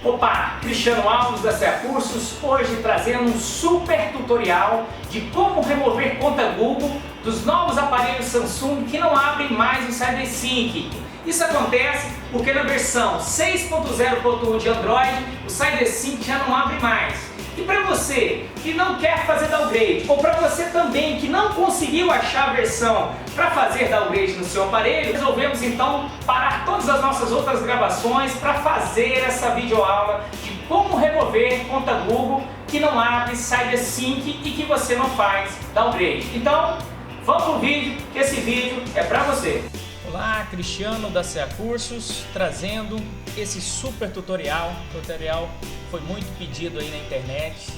Opa, Cristiano Alves da CA Cursos, hoje trazendo um super tutorial de como remover conta Google dos novos aparelhos Samsung que não abrem mais o CyberSync. Isso acontece porque na versão 6.0.1 de Android o CyberSync já não abre mais. E para você que não quer fazer downgrade, ou para você também que não conseguiu achar a versão para fazer downgrade no seu aparelho, resolvemos então parar todas as nossas outras gravações para fazer essa videoaula de como remover conta Google que não abre CyberSync e que você não faz downgrade. Então, vamos pro vídeo, que esse vídeo é para você. Olá, Cristiano da CA Cursos, trazendo esse super tutorial. O tutorial foi muito pedido aí na internet,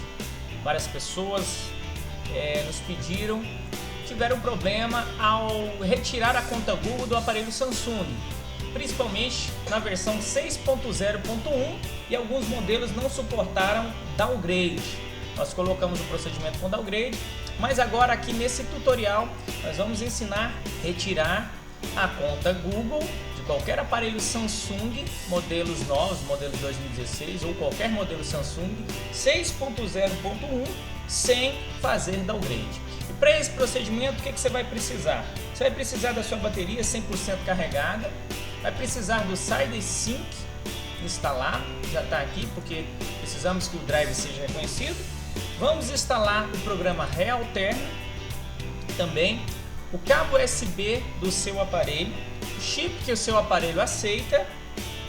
várias pessoas nos pediram, tiveram problema ao retirar a conta Google do aparelho Samsung, principalmente na versão 6.0.1, e alguns modelos não suportaram downgrade. Nós colocamos o procedimento com downgrade, mas agora aqui nesse tutorial nós vamos ensinar a retirar a conta Google de qualquer aparelho Samsung, modelos novos, modelo 2016 ou qualquer modelo Samsung 6.0.1 sem fazer downgrade. E para esse procedimento, o que você vai precisar? Você vai precisar da sua bateria 100% carregada, vai precisar do CyberSync instalar, já está aqui porque precisamos que o drive seja reconhecido. Vamos instalar o programa Realterm, também o cabo USB do seu aparelho, o chip que o seu aparelho aceita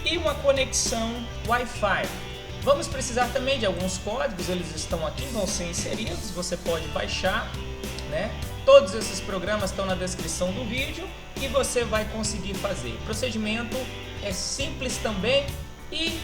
e uma conexão Wi-Fi. Vamos precisar também de alguns códigos, eles estão aqui, vão ser inseridos, você pode baixar, né? Todos esses programas estão na descrição do vídeo e você vai conseguir fazer. O procedimento é simples também e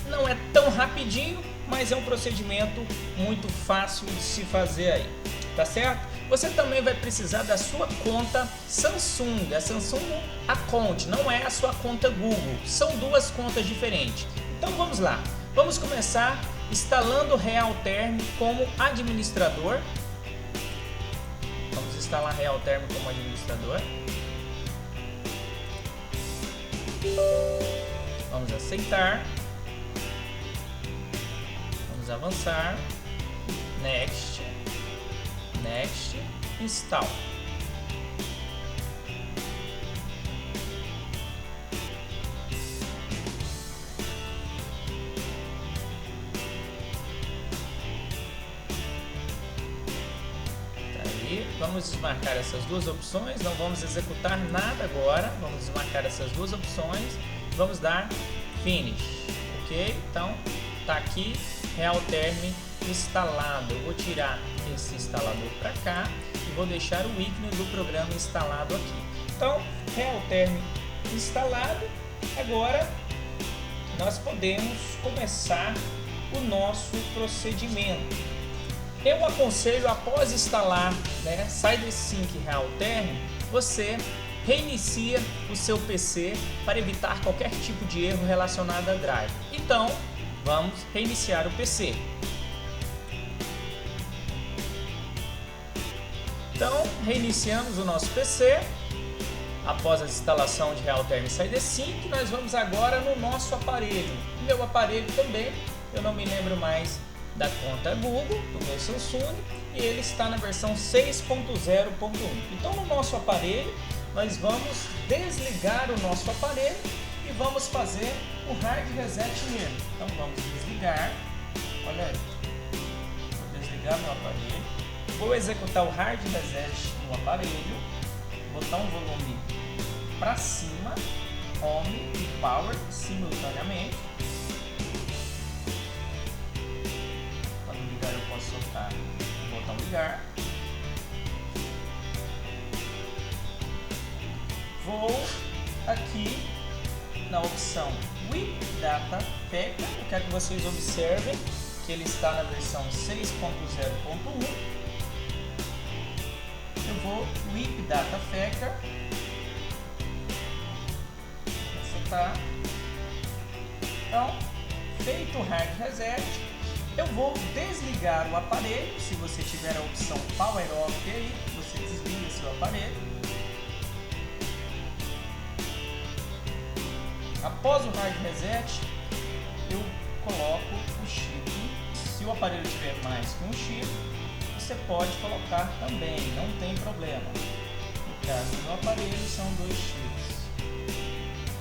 não é tão rapidinho, mas é um procedimento muito fácil de se fazer aí, tá certo? Você também vai precisar da sua conta Samsung, a Samsung Account, não é a sua conta Google, são duas contas diferentes. Então vamos lá, vamos começar instalando o Realterm como administrador. Vamos instalar Realterm como administrador. Vamos aceitar. Vamos avançar. Next. Next, install. Aí, vamos desmarcar essas duas opções, não vamos executar nada agora, vamos desmarcar essas duas opções, vamos dar finish, ok? Então, tá aqui Realterm instalado. Eu vou tirar esse instalador para cá e vou deixar o ícone do programa instalado aqui. Então, Realterm instalado. Agora nós podemos começar o nosso procedimento. Eu aconselho, após instalar, né, CyberSync Realterm, você reinicia o seu PC para evitar qualquer tipo de erro relacionado a drive. Então, vamos reiniciar o PC. Então, reiniciamos o nosso PC. Após a instalação de Realterm e CyberSync, nós vamos agora no nosso aparelho. Meu aparelho também, eu não me lembro mais da conta Google, do meu Samsung, e ele está na versão 6.0.1. Então, no nosso aparelho, nós vamos desligar o nosso aparelho e vamos fazer o hard reset nele. Então, vamos desligar. Olha aí, vou desligar meu aparelho. Vou executar o hard reset no aparelho, botar um volume para cima, home e power simultaneamente. Quando ligar eu posso soltar o botão ligar. Vou aqui na opção With Data Packer, eu quero que vocês observem que ele está na versão 6.0.1. Eu vou With Data Packer, acertar. Então, feito o hard reset, Eu vou desligar o aparelho. Se você tiver a opção Power Off aí, você desliga seu aparelho. Após o hard reset, eu coloco o chip. Se o aparelho tiver mais que um chip, você pode colocar também, não tem problema. No caso do meu aparelho, são 2 chips.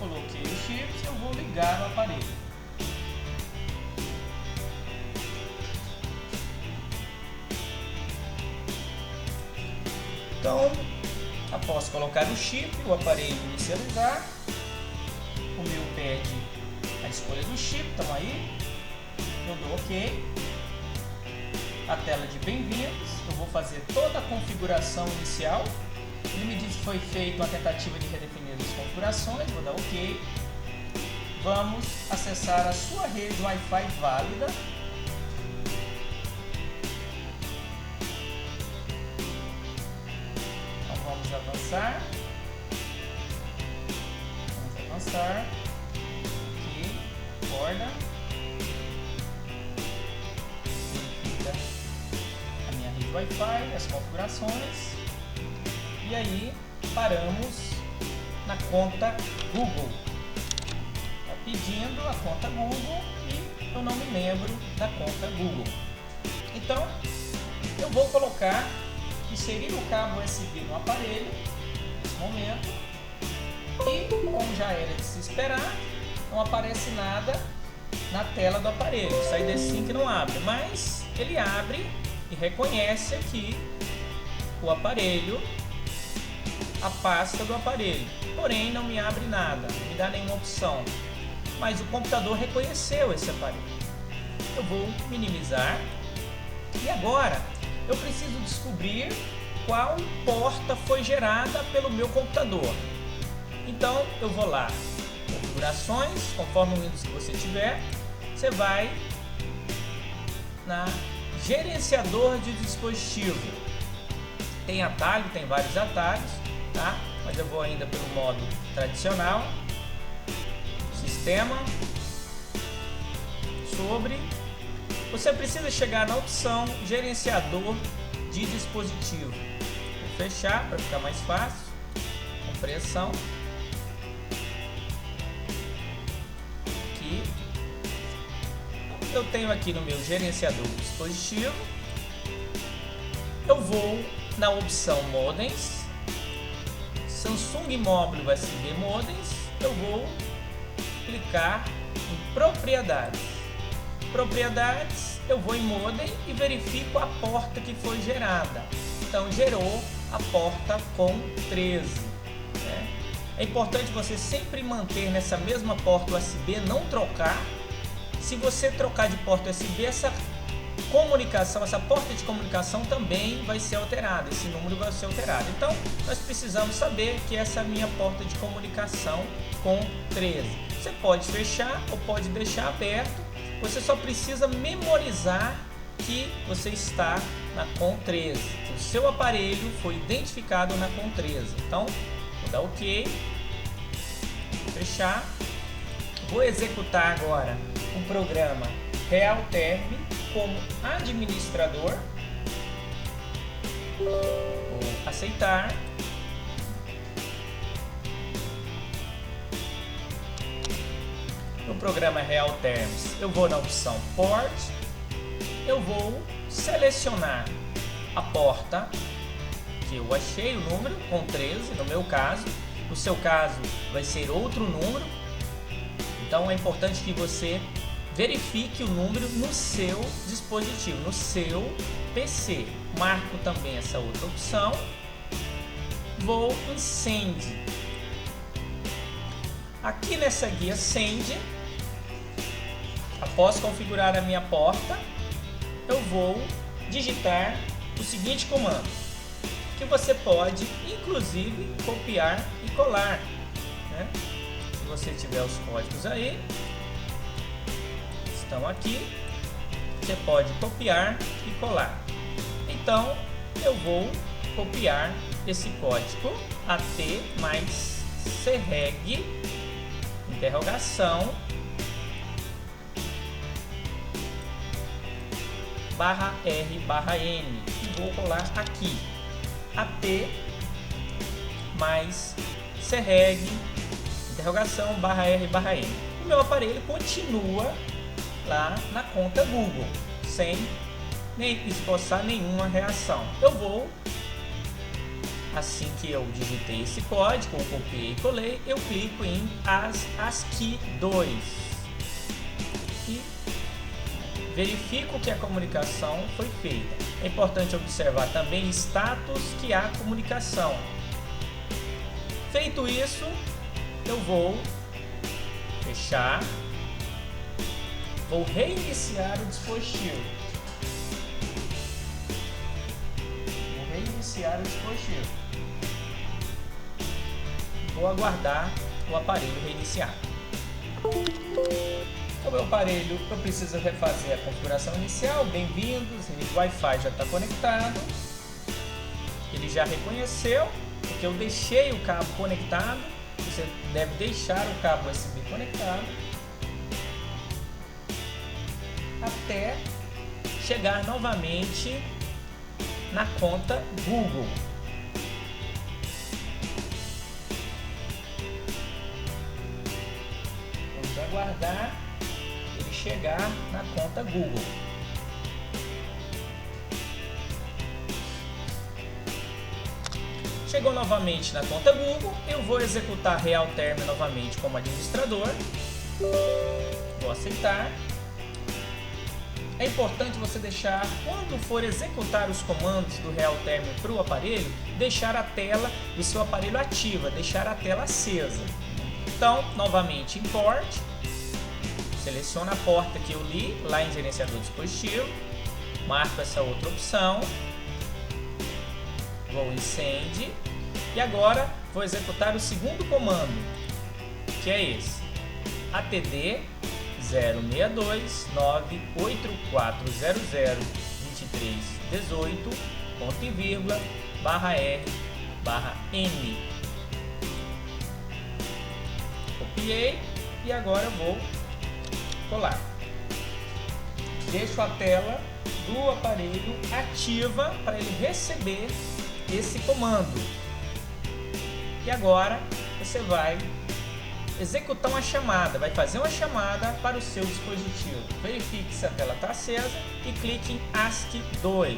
Coloquei os chips, eu vou ligar o aparelho. Então, após colocar o chip, o aparelho inicializar, o meu pede a escolha do chip, então aí eu dou OK. A tela de bem-vindos, eu vou fazer toda a configuração inicial. Ele me diz que foi feita uma tentativa de redefinir as configurações, vou dar OK. Vamos acessar a sua rede Wi-Fi válida. Então vamos avançar. Aqui, borda. Verifica a minha rede Wi-Fi, as configurações. E aí paramos na conta Google. Está pedindo a conta Google e eu não me lembro da conta Google. Então eu vou colocar, inserir o cabo USB no aparelho nesse momento. E, como já era de se esperar, não aparece nada na tela do aparelho. O SID-Sync não abre, mas ele abre e reconhece aqui o aparelho, a pasta do aparelho. Porém, não me abre nada, não me dá nenhuma opção. Mas o computador reconheceu esse aparelho. Eu vou minimizar. E agora, eu preciso descobrir qual porta foi gerada pelo meu computador. Então eu vou lá, configurações, conforme o Windows que você tiver, você vai na gerenciador de dispositivo. Tem atalho, tem vários atalhos, tá? Mas eu vou ainda pelo modo tradicional, sistema, sobre. Você precisa chegar na opção gerenciador de dispositivo. Vou fechar para ficar mais fácil, compreensão. Eu tenho aqui no meu gerenciador de dispositivo, eu vou na opção Modems, Samsung Mobile USB Modems, eu vou clicar em Propriedades. Propriedades, eu vou em Modem e verifico a porta que foi gerada. Então gerou a porta com 13. Né? É importante você sempre manter nessa mesma porta USB, não trocar. Se você trocar de porta USB, essa comunicação, essa porta de comunicação também vai ser alterada, esse número vai ser alterado. Então, nós precisamos saber que essa é a minha porta de comunicação com 13. Você pode fechar ou pode deixar aberto, você só precisa memorizar que você está na COM 13, que o seu aparelho foi identificado na COM 13. Então, vou dar OK, fechar, vou executar agora o programa Realterm como administrador, vou aceitar, no programa Realterms eu vou na opção Port, eu vou selecionar a porta que eu achei o número com 13, no meu caso, no seu caso vai ser outro número, então é importante que você verifique o número no seu dispositivo, no seu PC. Marco também essa outra opção. Vou em Send. Aqui nessa guia Send, após configurar a minha porta, eu vou digitar o seguinte comando, que você pode inclusive copiar e colar, né? Se você tiver os códigos aí, estão aqui, você pode copiar e colar. Então eu vou copiar esse código AT mais CREG interrogação /R/N e vou colar aqui. AT mais serreg interrogação /R/N. O meu aparelho continua lá na conta Google sem esboçar nenhuma reação. Eu vou, assim que eu digitei esse código, eu copiei e colei, eu clico em ASCII 2 e verifico que a comunicação foi feita. É importante observar também status que há comunicação. Feito isso, eu vou fechar, vou reiniciar o dispositivo. Vou aguardar o aparelho reiniciar. O meu aparelho, eu preciso refazer a configuração inicial. Bem-vindos, o Wi-Fi já está conectado. Ele já reconheceu, porque eu deixei o cabo conectado. Você deve deixar o cabo USB conectado até chegar novamente na conta Google. Vamos aguardar ele chegar na conta Google. Chegou novamente na conta Google, eu vou executar Realterm novamente como administrador. Vou aceitar. É importante você deixar, quando for executar os comandos do Realterm para o aparelho, deixar a tela do seu aparelho ativa, deixar a tela acesa. Então, novamente, import, seleciono a porta que eu li lá em gerenciador de dispositivo, marco essa outra opção, vou em Send e agora vou executar o segundo comando, que é esse, atd 062-98400-2318, ponto e vírgula, /R/N. Copiei e agora eu vou colar. Deixo a tela do aparelho ativa para ele receber esse comando. E agora você vai executar uma chamada, vai fazer uma chamada para o seu dispositivo. Verifique se a tela está acesa e clique em ASCII 2.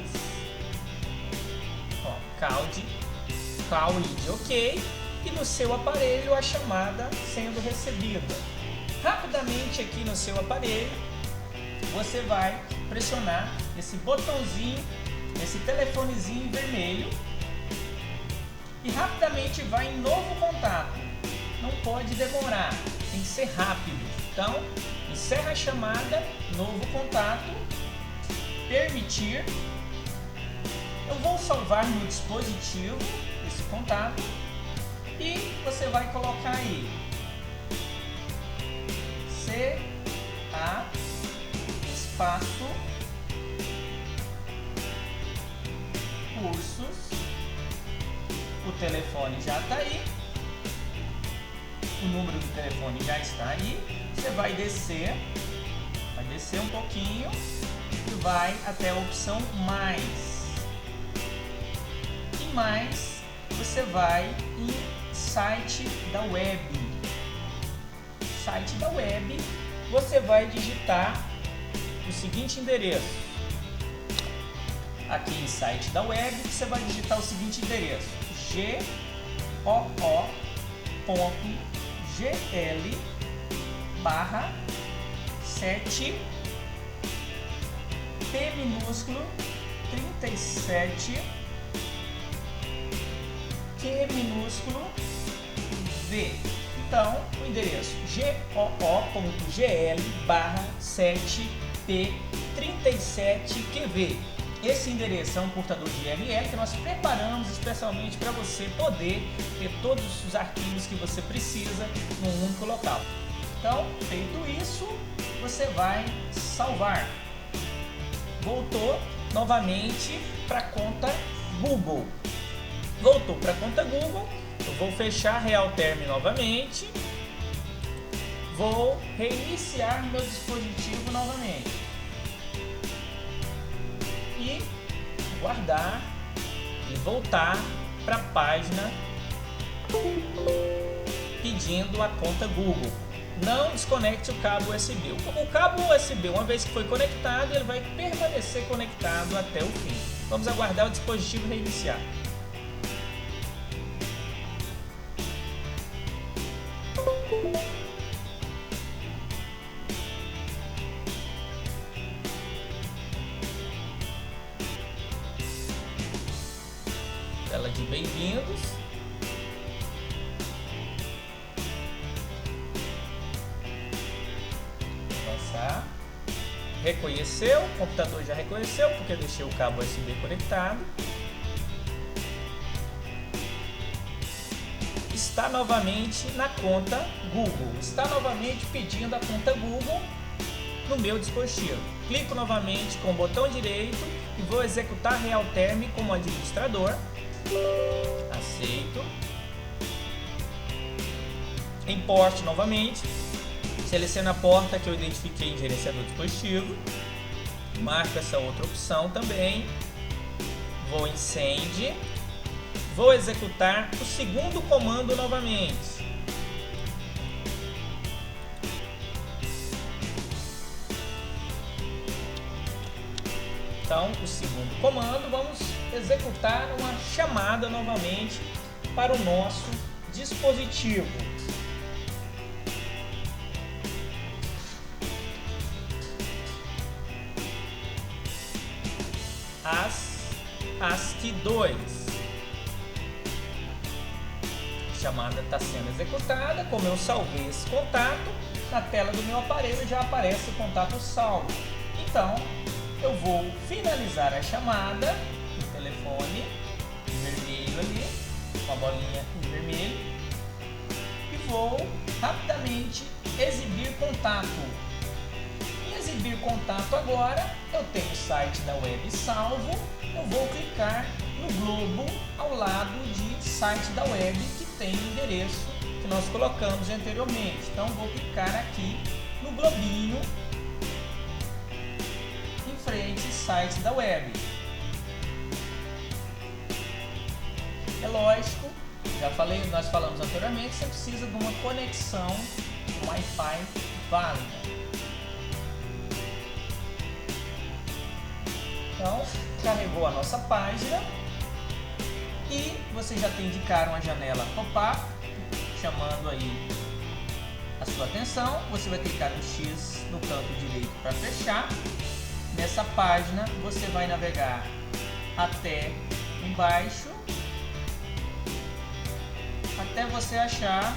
Call ID OK e no seu aparelho a chamada sendo recebida. Rapidamente aqui no seu aparelho você vai pressionar esse botãozinho, esse telefonezinho vermelho e rapidamente vai em novo contato. Não pode demorar, tem que ser rápido. Então, encerra a chamada, novo contato, permitir. Eu vou salvar no dispositivo esse contato e você vai colocar aí CA espaço cursos. O telefone já está aí. O número do telefone já está aí. Você vai descer um pouquinho e vai até a opção mais. E mais, você vai em site da web. Site da web, você vai digitar o seguinte endereço. Aqui em site da web, você vai digitar o seguinte endereço: goo.gl/7 P minúsculo 37 Q minúsculo V. Então, o endereço goo.gl/7P37QV. Esse endereço é um portador de URL que nós preparamos especialmente para você poder ter todos os arquivos que você precisa num único local. Então, feito isso, você vai salvar. Voltou novamente para a conta Google. Voltou para a conta Google, eu vou fechar Realterm novamente, vou reiniciar meu dispositivo novamente. guardar e voltar para a página pedindo a conta Google. Não desconecte o cabo USB. O cabo USB, uma vez que foi conectado, ele vai permanecer conectado até o fim. Vamos aguardar o dispositivo reiniciar. Tela de bem-vindos. Avançar. Reconheceu, o computador já reconheceu porque eu deixei o cabo USB conectado. Está novamente na conta Google. Está novamente pedindo a conta Google no meu dispositivo. Clico novamente com o botão direito e vou executar Realterm como administrador. Aceito. Importe novamente. Seleciono a porta que eu identifiquei em gerenciador dispositivo. Marco essa outra opção também. Vou em Send. Vou executar o segundo comando novamente. Então, o segundo comando, vamos executar uma chamada novamente para o nosso dispositivo. ASCII2. A chamada está sendo executada. Como eu salvei esse contato, na tela do meu aparelho já aparece o contato salvo. Então, eu vou finalizar a chamada no telefone vermelho ali, com a bolinha em vermelho, e vou rapidamente exibir contato. Em exibir contato agora, eu tenho o site da web salvo, eu vou clicar no globo ao lado de site da web que tem o endereço que nós colocamos anteriormente. Então vou clicar aqui no globinho em frente ao site da web. É lógico, nós falamos anteriormente, você precisa de uma conexão Wi-Fi válida. Então, carregou a nossa página e você já tem de cara uma janela pop-up chamando aí a sua atenção. Você vai clicar no X no canto direito para fechar. Nessa página você vai navegar até embaixo até você achar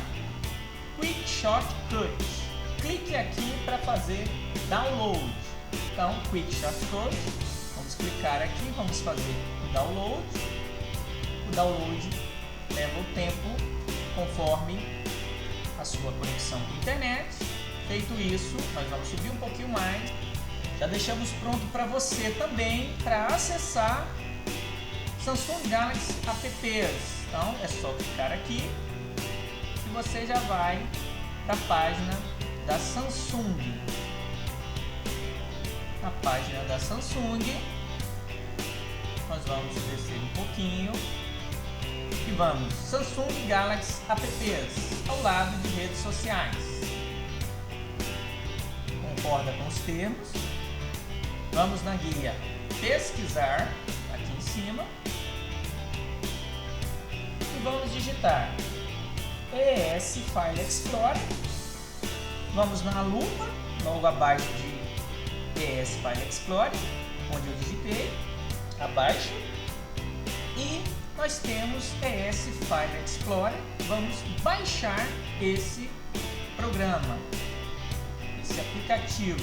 Quick Shortcut. Clique aqui para fazer download. Então, Quick Shortcut. Vamos clicar aqui, vamos fazer o download. O download leva o tempo conforme a sua conexão com a internet. Feito isso, nós vamos subir um pouquinho mais. Já deixamos pronto para você também para acessar Samsung Galaxy Apps. Então é só clicar aqui e você já vai para a página da Samsung. Na página da Samsung, nós vamos descer um pouquinho e vamos Samsung Galaxy Apps ao lado de redes sociais. Concorda com os termos? Vamos na guia pesquisar aqui em cima e vamos digitar ES File Explorer. Vamos na lupa logo abaixo de ES File Explorer, onde eu digitei, abaixo, e nós temos ES File Explorer. Vamos baixar esse programa, esse aplicativo.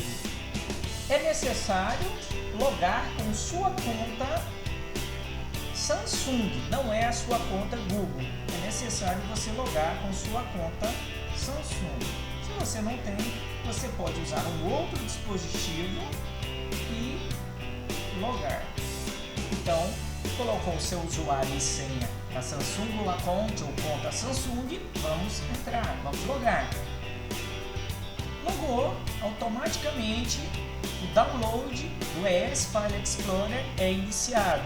É necessário logar com sua conta Samsung, não é a sua conta Google. É necessário você logar com sua conta Samsung. Se você não tem, você pode usar um outro dispositivo e logar. Então, colocou o seu usuário e senha na Samsung Account ou conta Samsung, vamos entrar, vamos logar. logou, automaticamente o download do ES File Explorer é iniciado.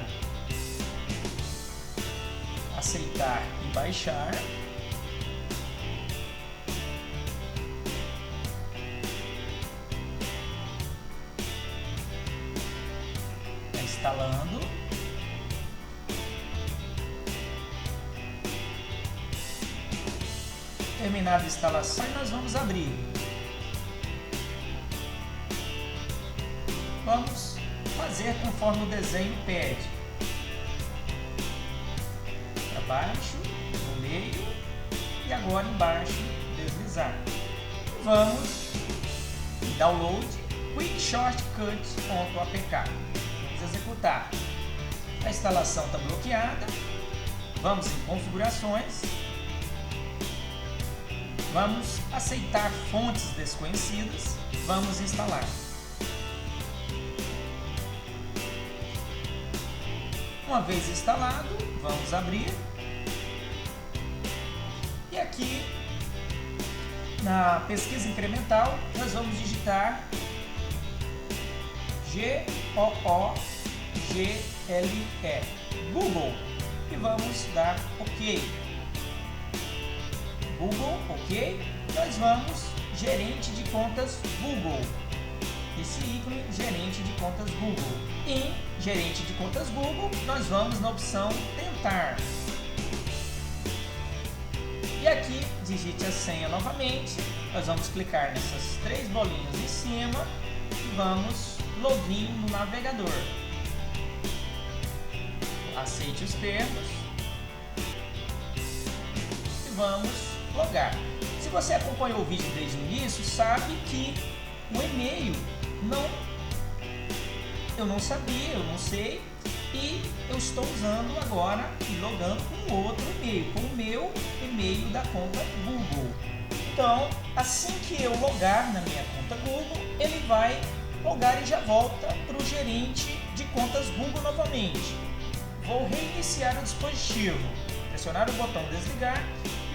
Aceitar e baixar. Está instalando. Terminada a instalação, nós vamos abrir. Vamos fazer conforme o desenho pede. Para baixo, no meio e agora embaixo, deslizar. Vamos em download quickshortcut.apk. Vamos executar. A instalação está bloqueada. Vamos em configurações. Vamos aceitar fontes desconhecidas. Vamos instalar. Uma vez instalado, vamos abrir. E aqui na pesquisa incremental nós vamos digitar Google, Google, e vamos dar OK. Google, OK. Nós vamos gerente de contas Google. Esse ícone, gerente de contas Google. Em gerente de contas Google, nós vamos na opção tentar. E aqui, digite a senha novamente. Nós vamos clicar nessas três bolinhas em cima e vamos login no navegador. Aceite os termos e vamos logar. Se você acompanhou o vídeo desde o início, sabe que o e-mail eu não sabia, eu não sei, e eu estou usando agora e logando com outro e-mail, com o meu e-mail da conta Google. Então, assim que eu logar na minha conta Google, ele vai logar e já volta para o gerente de contas Google novamente. Vou reiniciar o dispositivo, pressionar o botão desligar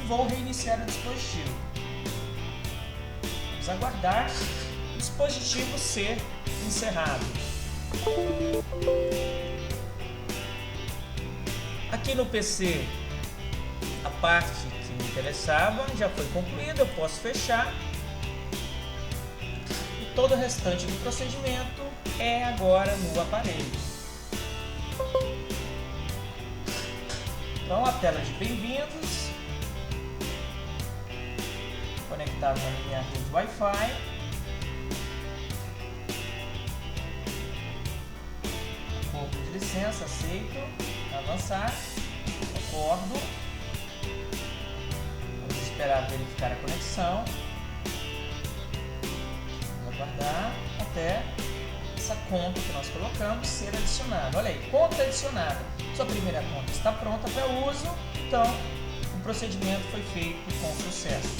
e vou reiniciar o dispositivo. Vamos aguardar o dispositivo ser encerrado. Aqui no PC, a parte que me interessava já foi concluída, eu posso fechar. E todo o restante do procedimento é agora no aparelho. Então, a tela de bem-vindos, conectado na minha rede Wi-Fi. Acordo de licença, aceito, avançar, acordo. Vamos esperar verificar a conexão. Vamos aguardar até essa conta que nós colocamos ser adicionada. Olha aí, conta adicionada. Sua primeira conta está pronta para uso, então o procedimento foi feito com sucesso.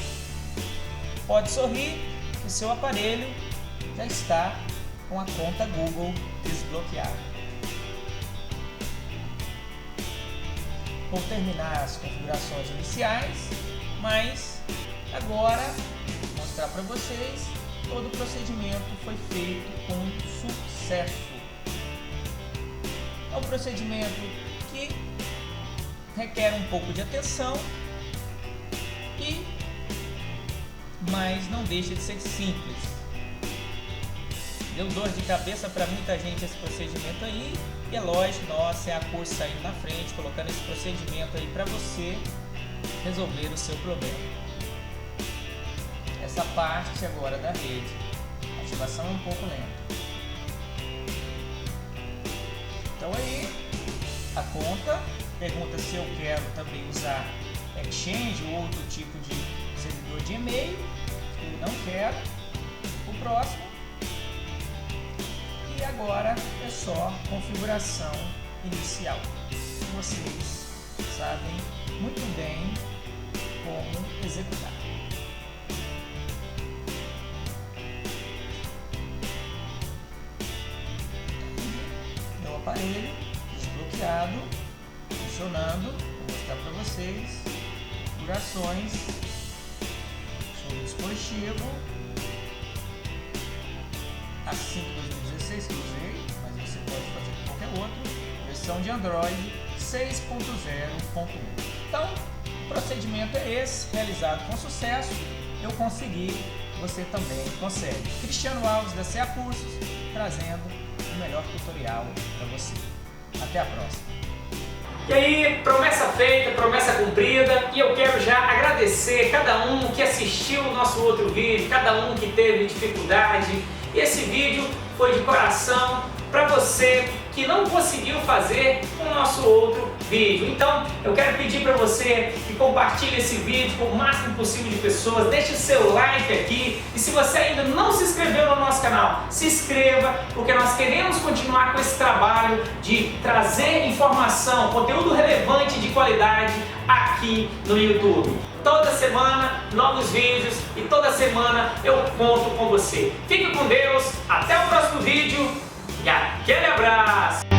Pode sorrir que seu aparelho já está com a conta Google desbloqueada. Vou terminar as configurações iniciais, mas agora vou mostrar para vocês todo o procedimento foi feito com sucesso. É um procedimento que requer um pouco de atenção, mas não deixa de ser simples. Deu dor de cabeça para muita gente esse procedimento aí, e é lógico, nossa, é a cor saindo na frente, colocando esse procedimento aí para você resolver o seu problema. Essa parte agora da rede, a ativação é um pouco lenta. Então aí, a conta pergunta se eu quero também usar Exchange ou outro tipo de servidor de e-mail. Eu não quero. O próximo. E agora é só configuração inicial. Vocês sabem muito bem como executar. Meu aparelho desbloqueado, funcionando. Vou mostrar para vocês configurações sobre o dispositivo. a 5.2016 que eu usei, mas você pode fazer com qualquer outro, versão de Android 6.0.1. Então, o procedimento é esse, realizado com sucesso, eu consegui, você também consegue. Cristiano Alves da CA Cursos, trazendo o melhor tutorial para você. Até a próxima! E aí, promessa feita, promessa cumprida, e eu quero já agradecer cada um que assistiu o nosso outro vídeo, cada um que teve dificuldade. E esse vídeo foi de coração para você que não conseguiu fazer o nosso outro vídeo. Então, eu quero pedir para você que compartilhe esse vídeo com o máximo possível de pessoas, deixe o seu like aqui, e se você ainda não se inscreveu no nosso canal, se inscreva, porque nós queremos continuar com esse trabalho de trazer informação, conteúdo relevante de qualidade aqui no YouTube. Toda semana, novos vídeos, e toda semana eu conto com você. Fique com Deus, até o próximo vídeo e aquele abraço!